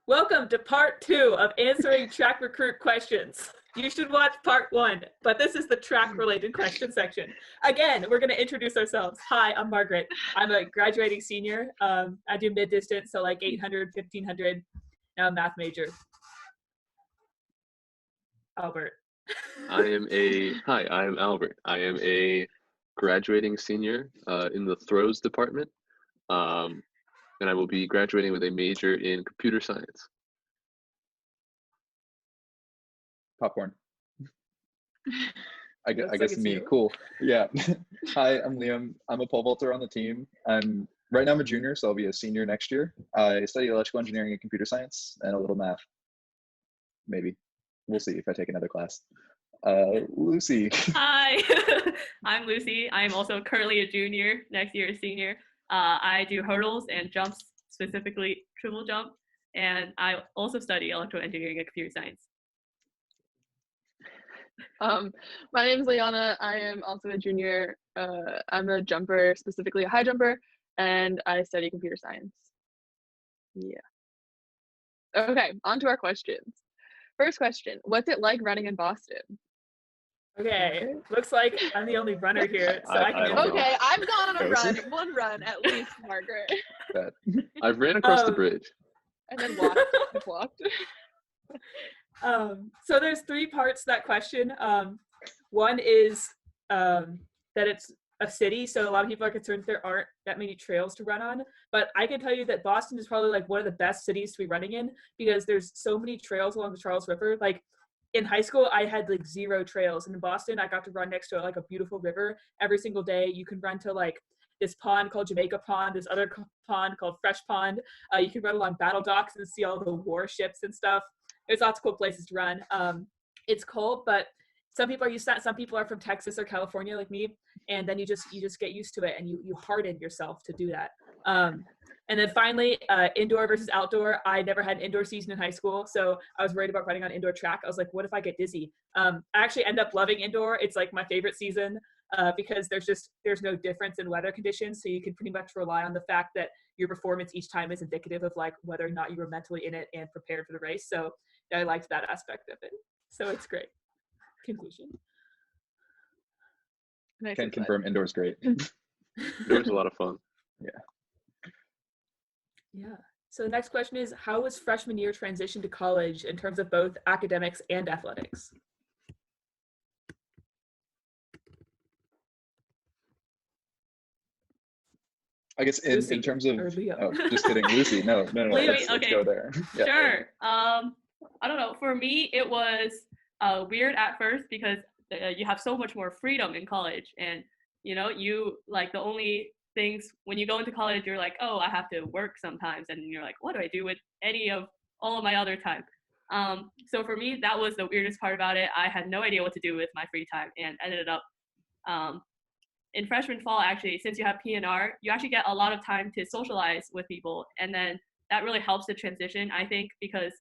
Welcome to part 2 of answering track recruit questions. You should watch part 1, but this is the track related question section. Again, we're going to introduce ourselves. Hi, I'm Margaret. I'm a graduating senior. I do mid distance, so like 800, 1500. Now I'm a math major. Albert. I'm Albert. I am a graduating senior in the throws department, and I will be graduating with a major in computer science. Popcorn. I guess me. You. Cool. Yeah. Hi, I'm Liam. I'm a pole vaulter on the team. Right now I'm a junior, so I'll be a senior next year. I study electrical engineering and computer science and a little math. Maybe. We'll see if I take another class. Lucy. Hi, I'm Lucy. I'm also currently a junior, next year a senior. I do hurdles and jumps, specifically triple jump, and I also study electrical engineering and computer science. My name is Liana. I am also a junior. I'm a jumper, specifically a high jumper, and I study computer science. Yeah. Okay, on to our questions. First question, what's it like running in Boston? Okay, looks like I'm the only runner here, so I can answer. Okay, I've gone on one run at least, Margaret. I've ran across the bridge. And then walked. So there's 3 parts to that question. One is that it's a city, so a lot of people are concerned there aren't that many trails to run on, but I can tell you that Boston is probably like one of the best cities to be running in because there's so many trails along the Charles River. Like in high school, I had like 0 trails, and in Boston, I got to run next to like a beautiful river every single day. You can run to like this pond called Jamaica Pond, this other pond called Fresh Pond. You can run along battle docks and see all the warships and stuff. There's lots of cool places to run. It's cold, but some people are used to that. Some people are from Texas or California like me, and then you just get used to it, and you harden yourself to do that. And then finally, indoor versus outdoor. I never had an indoor season in high school, so I was worried about running on indoor track. I was like, what if I get dizzy? I actually end up loving indoor. It's like my favorite season because there's no difference in weather conditions, so you can pretty much rely on the fact that your performance each time is indicative of like whether or not you were mentally in it and prepared for the race. So I liked that aspect of it. So it's great. Conclusion. Can confirm indoors great. Indoors a lot of fun. Yeah. So the next question is, how was freshman year transition to college in terms of both academics and athletics? I guess in terms of just kidding, Lucy. No. Let's go there. Yeah. Sure. I don't know. For me, it was weird at first because you have so much more freedom in college, and you like the only things when you go into college, you're like, oh, I have to work sometimes, and you're like, what do I do with all of my other time? So for me, that was the weirdest part about it. I had no idea what to do with my free time, and ended up in freshman fall, actually, since you have P&R, you actually get a lot of time to socialize with people, and then that really helps the transition, I think, because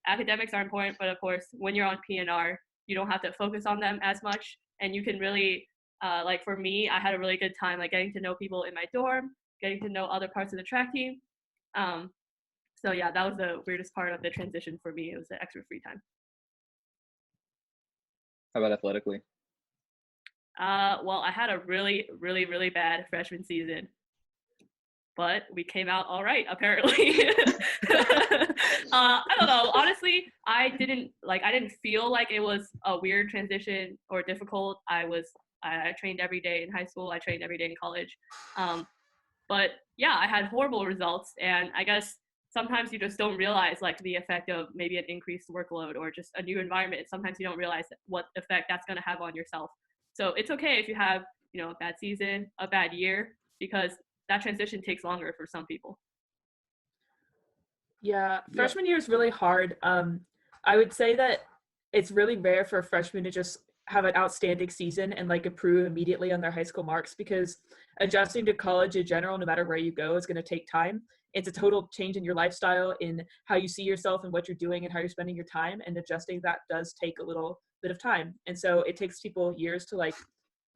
academics are important, but of course, when you're on P&R, you don't have to focus on them as much, and you can really, like for me, I had a really good time, like getting to know people in my dorm, getting to know other parts of the track team. So yeah, that was the weirdest part of the transition for me. It was the extra free time. How about athletically? Well, I had a really, really, really bad freshman season, but we came out all right, apparently. I don't know. Honestly, I didn't feel like it was a weird transition or difficult. I trained every day in high school. I trained every day in college. But yeah, I had horrible results, and I guess sometimes you just don't realize like the effect of maybe an increased workload or just a new environment. Sometimes you don't realize what effect that's going to have on yourself. So it's okay if you have, a bad season, a bad year, because that transition takes longer for some people. Yeah, freshman year is really hard. I would say that it's really rare for a freshman to just have an outstanding season and like improve immediately on their high school marks, because adjusting to college in general, no matter where you go, is going to take time. It's a total change in your lifestyle, in how you see yourself and what you're doing and how you're spending your time, and adjusting that does take a little bit of time. And so it takes people years to like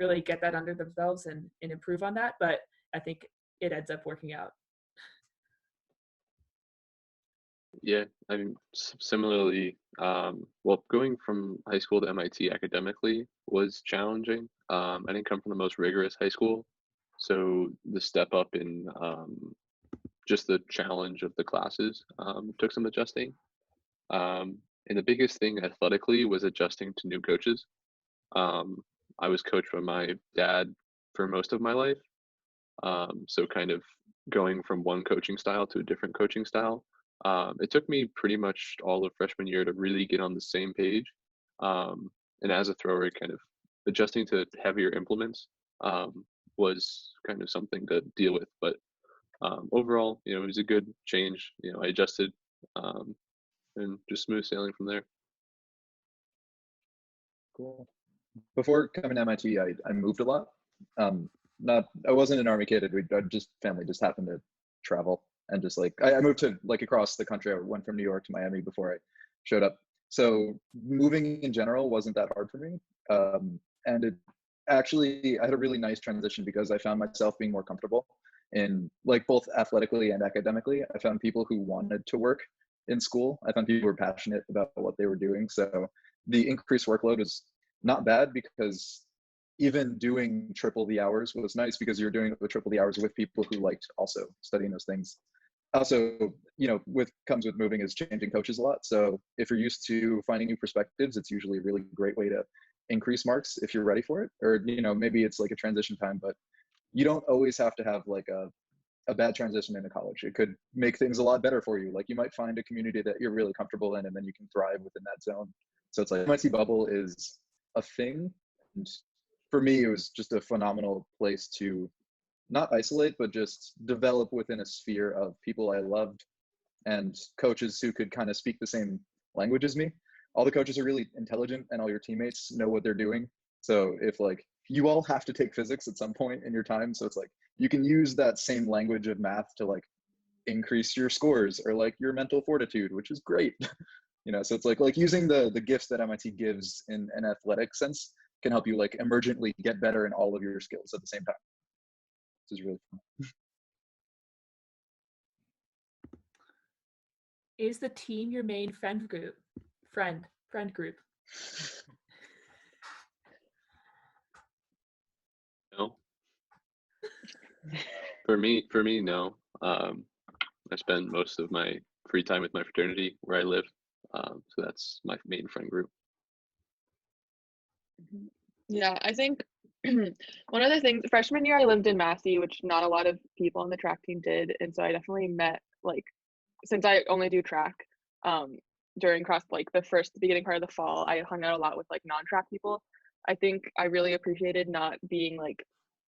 really get that under themselves and improve on that. But I think it ends up working out. Yeah, I mean, similarly, well, going from high school to MIT academically was challenging. I didn't come from the most rigorous high school, so the step up in just the challenge of the classes took some adjusting. And the biggest thing athletically was adjusting to new coaches. Um, I was coached by my dad for most of my life, so kind of going from one coaching style to a different coaching style. It took me pretty much all of freshman year to really get on the same page. And as a thrower, kind of adjusting to heavier implements was kind of something to deal with. But overall, it was a good change. I adjusted um, and just smooth sailing from there. Cool. Before coming to MIT, I moved a lot. Not I wasn't an army kid. I just family just happened to travel and just like I moved to like across the country. I went from New York to Miami before I showed up. So moving in general wasn't that hard for me. And it actually I had a really nice transition because I found myself being more comfortable in like both athletically and academically. I found people who wanted to work in school. I found people who were passionate about what they were doing. So the increased workload is not bad because even doing triple the hours was nice because you're doing the triple the hours with people who liked also studying those things. Also, with comes with moving is changing coaches a lot. So if you're used to finding new perspectives, it's usually a really great way to increase marks if you're ready for it. Or maybe it's like a transition time, but you don't always have to have like a bad transition into college. It could make things a lot better for you. Like you might find a community that you're really comfortable in, and then you can thrive within that zone. So it's like MIT bubble is a thing. And for me, it was just a phenomenal place to not isolate, but just develop within a sphere of people I loved and coaches who could kind of speak the same language as me. All the coaches are really intelligent and all your teammates know what they're doing. So if like you all have to take physics at some point in your time, so it's like you can use that same language of math to like increase your scores or like your mental fortitude, which is great. So it's like using the gifts that MIT gives in an athletic sense can help you like emergently get better in all of your skills at the same time, which is really fun. Is the team your main friend group? Friend group. No, for me, no. I spend most of my free time with my fraternity where I live, so that's my main friend group. Yeah, I think one of the things freshman year I lived in Massey, which not a lot of people on the track team did, and so I definitely met like since I only do track, during the beginning part of the fall, I hung out a lot with like non-track people. I think I really appreciated not being like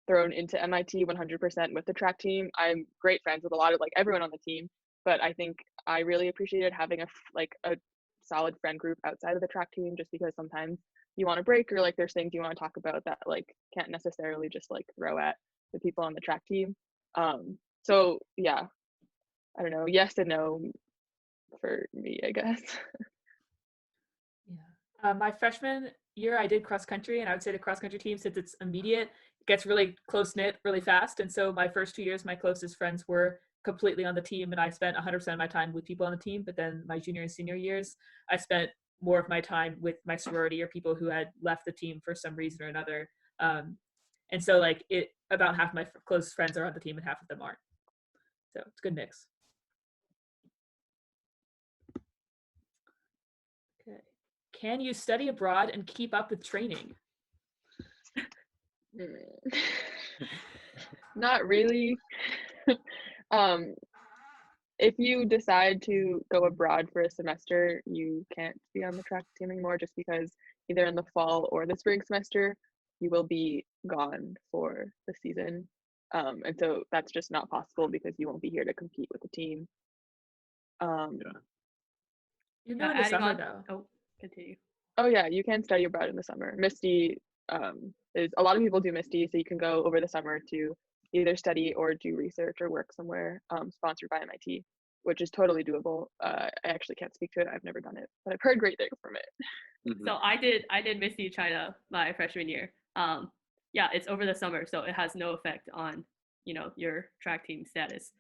thrown into MIT 100% with the track team. I'm great friends with a lot of like everyone on the team, but I think I really appreciated having a solid friend group outside of the track team just because sometimes you want to break or like there's things you want to talk about that like can't necessarily just like throw at the people on the track team. So yeah, I don't know, yes and no for me, I guess. Yeah. My freshman year, I did cross country, and I would say the cross country team, since it's immediate, gets really close knit really fast. And so my first 2 years, my closest friends were completely on the team, and I spent 100% of my time with people on the team. But then my junior and senior years, I spent more of my time with my sorority or people who had left the team for some reason or another. And so like about half of my closest friends are on the team and half of them aren't. So it's a good mix. Okay. Can you study abroad and keep up with training? Not really. If you decide to go abroad for a semester, you can't be on the track team anymore just because either in the fall or the spring semester, you will be gone for the season. And so that's just not possible because you won't be here to compete with the team. Yeah. You know, in the Adding summer on, though. oh, continue. Oh yeah, you can study abroad in the summer. Misty is a lot of people do Misty, so you can go over the summer to either study or do research or work somewhere sponsored by MIT, which is totally doable. I actually can't speak to it. I've never done it, but I've heard great things from it. Mhm. So I did Misty China my freshman year. Yeah, it's over the summer, so it has no effect on your track team status.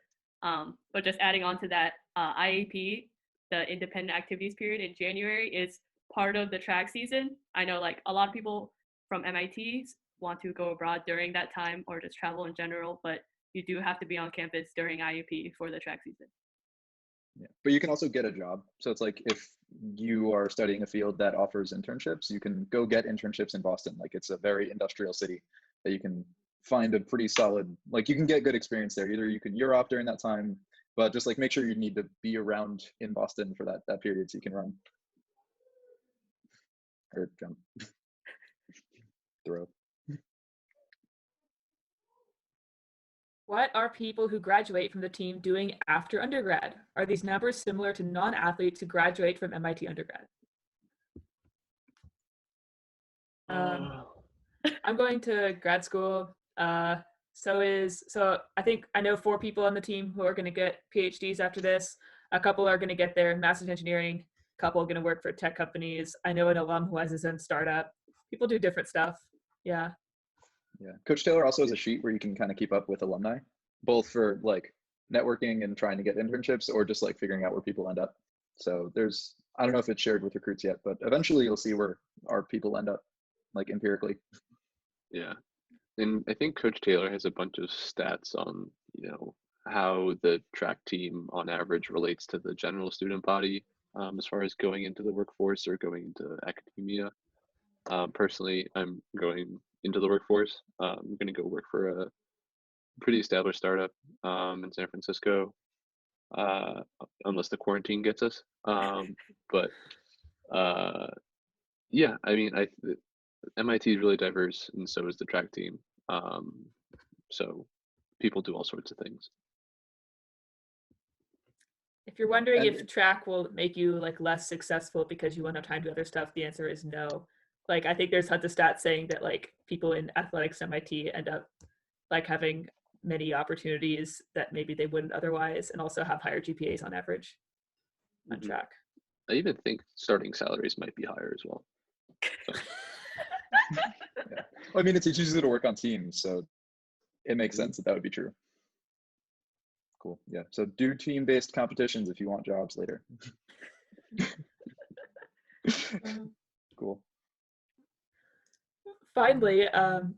But just adding on to that, IAP the independent activities period in January is part of the track season. I know like a lot of people from MIT want to go abroad during that time or just travel in general, but you do have to be on campus during IUP for the track season. Yeah. But you can also get a job. So it's like if you are studying a field that offers internships, you can go get internships in Boston. Like it's a very industrial city that you can find a pretty solid, like you can get good experience there. Either you can year off during that time, but just like make sure you need to be around in Boston for that period so you can run or jump, throw. What are people who graduate from the team doing after undergrad? Are these numbers similar to non-athletes who graduate from MIT undergrad? I'm going to grad school. So I think I know 4 people on the team who are going to get PhDs after this. A couple are going to get their master's in engineering. A couple are going to work for tech companies. I know an alum who has his own startup. People do different stuff. Yeah. Yeah. Coach Taylor also has a sheet where you can kind of keep up with alumni, both for like networking and trying to get internships or just like figuring out where people end up. So there's, I don't know if it's shared with recruits yet, but eventually you'll see where our people end up, like empirically. Yeah. And I think Coach Taylor has a bunch of stats on, how the track team on average relates to the general student body as far as going into the workforce or going into academia. Personally, I'm going into the workforce. I'm going to go work for a pretty established startup in San Francisco, unless the quarantine gets us. But yeah, I mean, MIT is really diverse, and so is the track team. So people do all sorts of things. If you're wondering And- if track will make you like less successful because you won't have time to do other stuff, the answer is no. Like I think there's tons of stats saying that like people in athletics MIT end up like having many opportunities that maybe they wouldn't otherwise, and also have higher GPAs on average on Mhm. track. I even think starting salaries might be higher as well. Yeah. Well, I mean, it teaches you to work on teams, so it makes sense that would be true. Cool. Yeah. So do team-based competitions if you want jobs later. Cool. Finally,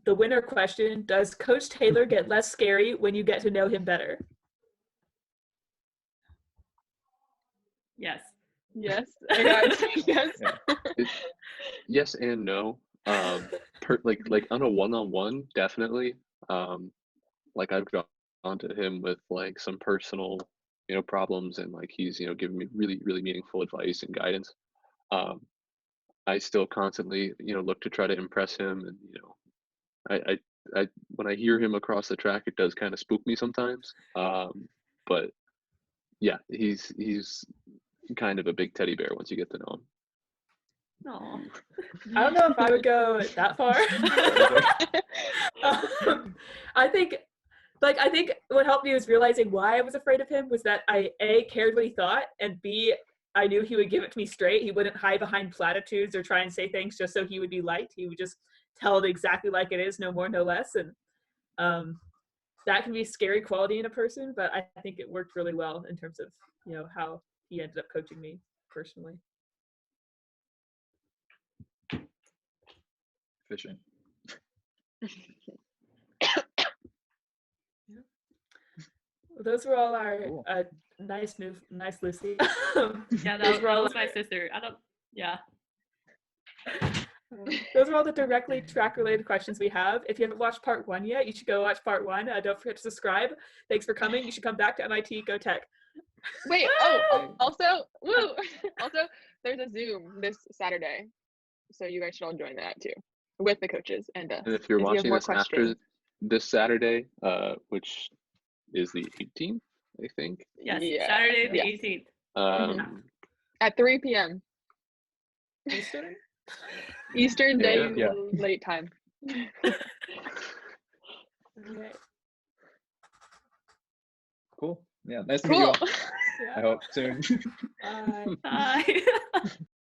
the winner question: does Coach Taylor get less scary when you get to know him better? Yes. Yes. I got yes. Yeah. Yes and no. Like on a one-on-one, definitely. Like I've gone to him with like some personal, problems, and like he's, giving me really, really meaningful advice and guidance. I still constantly, look to try to impress him, and I when I hear him across the track, it does kind of spook me sometimes. But yeah, he's kind of a big teddy bear once you get to know him. No. I don't know if I would go that far. I think what helped me was realizing why I was afraid of him was that I A, cared what he thought, and B, I knew he would give it to me straight. He wouldn't hide behind platitudes or try and say things just so he would be liked. He would just tell it exactly like it is, no more, no less. And that can be a scary quality in a person, but I think it worked really well in terms of, how he ended up coaching me personally. Efficient. Those were all our Cool. nice Lucy. Yeah, Those were all was my sister. Yeah. Those are all the directly track related questions we have. If you haven't watched part 1 yet, you should go watch part 1. Don't forget to subscribe. Thanks for coming. You should come back to MIT Go Tech. Wait, also, woo! Also, there's a Zoom this Saturday, so you guys should all join that too, with the coaches. And And if you're if you have watching more this after questions. this Saturday, which is the 18th, I think. Yes. Yeah. Saturday the Yes. 18th. At 3 p.m. Eastern? Eastern Day Yeah. late time. Okay. Cool. Yeah. Nice to meet you Cool. all. I hope soon. Bye. Bye.